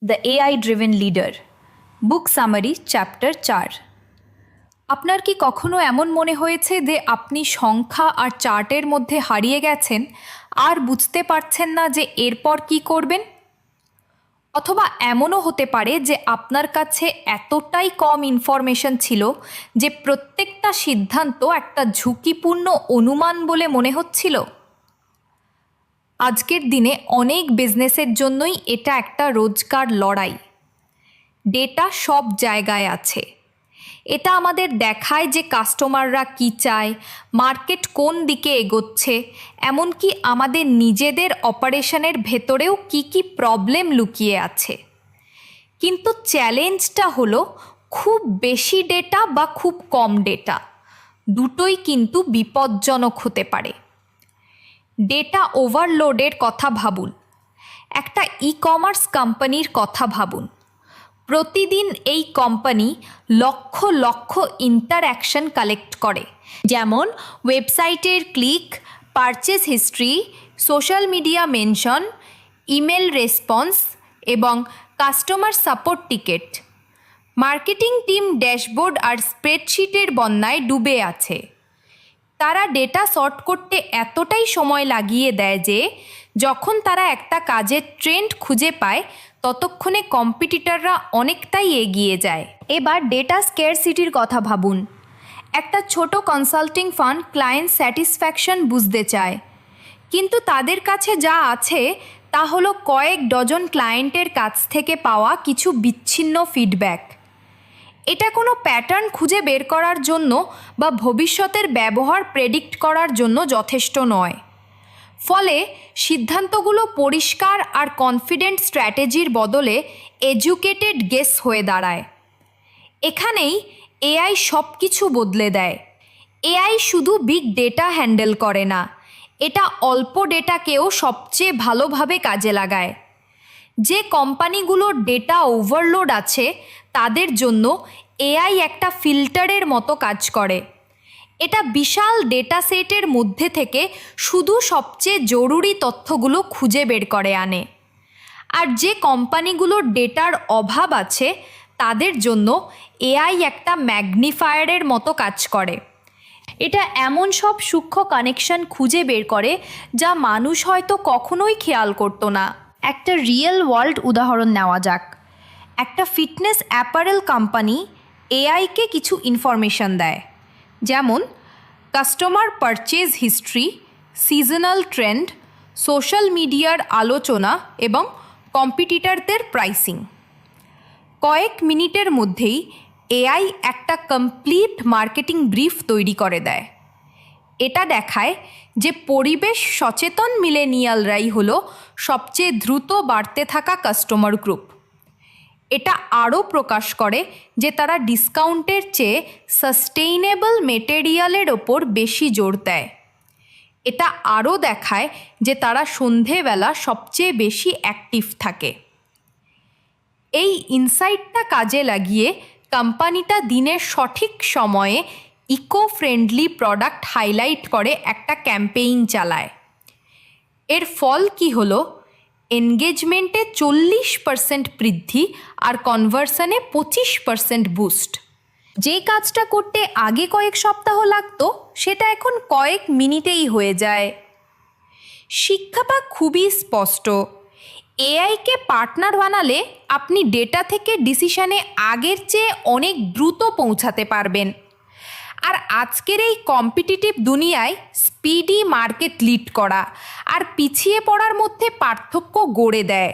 The AI driven leader, book summary, chapter 4। আপনার কি কখনো এমন মনে হয়েছে যে আপনি সংখ্যা আর চার্টের মধ্যে হারিয়ে গেছেন আর বুঝতে পারছেন না যে এরপর কি করবেন? অথবা এমনও হতে পারে যে আপনার কাছে এতটাই কম ইনফরমেশন ছিল যে প্রত্যেকটা সিদ্ধান্ত একটা ঝুঁকিপূর্ণ অনুমান বলে মনে হচ্ছিল। আজকের দিনে অনেক বিজনেসের জন্যই এটা একটা রোজকার লড়াই। ডেটা সব জায়গায় আছে। এটা আমাদের দেখায় যে কাস্টমাররা কী চায়, মার্কেট কোন দিকে এগোচ্ছে, এমনকি আমাদের নিজেদের অপারেশনের ভেতরেও কী কী প্রবলেম লুকিয়ে আছে। কিন্তু চ্যালেঞ্জটা হলো খুব বেশি ডেটা বা খুব কম ডেটা, দুটোই কিন্তু বিপজ্জনক হতে পারে। ডেটা ওভারলোডের কথা ভাবুন। একটা ই-কমার্স কোম্পানির কথা ভাবুন। প্রতিদিন এই company lakh lakh interaction collect করে, যেমন ওয়েবসাইটের click, purchase history, social media mention, email response এবং customer support ticket. Marketing team dashboard আর স্প্রেডশিটের বন্যায় ডুবে আছে। তারা ডেটা সর্ট করতে এতটাই সময় লাগিয়ে দেয় যে যখন তারা একটা কাজের ট্রেন্ড খুঁজে পায় ততক্ষণে কম্পিটিটররা অনেকটাই এগিয়ে যায়। এবার ডেটা স্কেরসিটির কথা ভাবুন। একটা ছোট কনসাল্টিং ফার্ম ক্লায়েন্ট স্যাটিসফ্যাকশন বুঝতে চায়, কিন্তু তাদের কাছে যা আছে তা হলো কয়েক ডজন ক্লায়েন্টের কাছ থেকে পাওয়া কিছু বিচ্ছিন্ন ফিডব্যাক। এটা কোনো প্যাটার্ন খুঁজে বের করার জন্য বা ভবিষ্যতের ব্যবহার প্রেডিক্ট করার জন্য যথেষ্ট নয়। ফলে সিদ্ধান্তগুলো পরিষ্কার আর কনফিডেন্ট স্ট্র্যাটেজির বদলে এডুকেটেড গেস হয়ে দাঁড়ায়। এখানেই এআই সব কিছু বদলে দেয়। এআই শুধু বিগ ডেটা হ্যান্ডেল করে না, এটা অল্প ডেটাকেও সবচেয়ে ভালোভাবে কাজে লাগায়। যে কোম্পানিগুলোর ডেটা ওভারলোড আছে তাদের জন্য এআই একটা ফিল্টারের মতো কাজ করে। এটা বিশাল ডেটা সেটের মধ্যে থেকে শুধু সবচেয়ে জরুরি তথ্যগুলো খুঁজে বের করে আনে। আর যে কোম্পানিগুলোর ডেটার অভাব আছে তাদের জন্য এআই একটা ম্যাগনিফায়ারের মতো কাজ করে। এটা এমন সব সূক্ষ্ম কানেকশন খুঁজে বের করে যা মানুষ হয়তো কখনোই খেয়াল করতো না। একটা রিয়েল ওয়ার্ল্ড উদাহরণ নেওয়া যাক। একটা ফিটনেস অ্যাপারেল কোম্পানি এআইকে কিছু ইনফরমেশন দেয়, যেমন customer purchase history, seasonal trend, social মিডিয়ার আলোচনা এবং কম্পিটিটরদের প্রাইসিং। কয়েক মিনিটের মধ্যেই এআই একটা কমপ্লিট মার্কেটিং ব্রিফ তৈরি করে দেয়। এটা দেখায় যে পরিবেশ সচেতন মিলেনিয়ালরাই হলো সবচেয়ে দ্রুত বাড়তে থাকা কাস্টমার গ্রুপ। এটা আরও প্রকাশ করে যে তারা ডিসকাউন্টের চেয়ে সাস্টেইনেবল মেটেরিয়ালের ওপর বেশি জোর দেয়। এটা আরও দেখায় যে তারা সন্ধেবেলা সবচেয়ে বেশি অ্যাক্টিভ থাকে। এই ইনসাইটটা কাজে লাগিয়ে কোম্পানিটা দিনের সঠিক সময়ে ইকো ফ্রেন্ডলি প্রোডাক্ট হাইলাইট করে একটা ক্যাম্পেইন চালায়। এর ফল কি হলো? এনগেজমেন্টে 40% বৃদ্ধি আর কনভার্সনে 25% বুস্ট। যে কাজটা করতে আগে কয়েক সপ্তাহ লাগতো সেটা এখন কয়েক মিনিটেই হয়ে যায়। শিক্ষাটা খুবই স্পষ্ট। এআইকে পার্টনার বানালে আপনি ডেটা থেকে ডিসিশনে আগের চেয়ে অনেক দ্রুত পৌঁছাতে পারবেন। আর আজকের এই কম্পিটিটিভ দুনিয়ায় স্পিডি মার্কেট লিড করা আর পিছিয়ে পড়ার মধ্যে পার্থক্য গড়ে দেয়।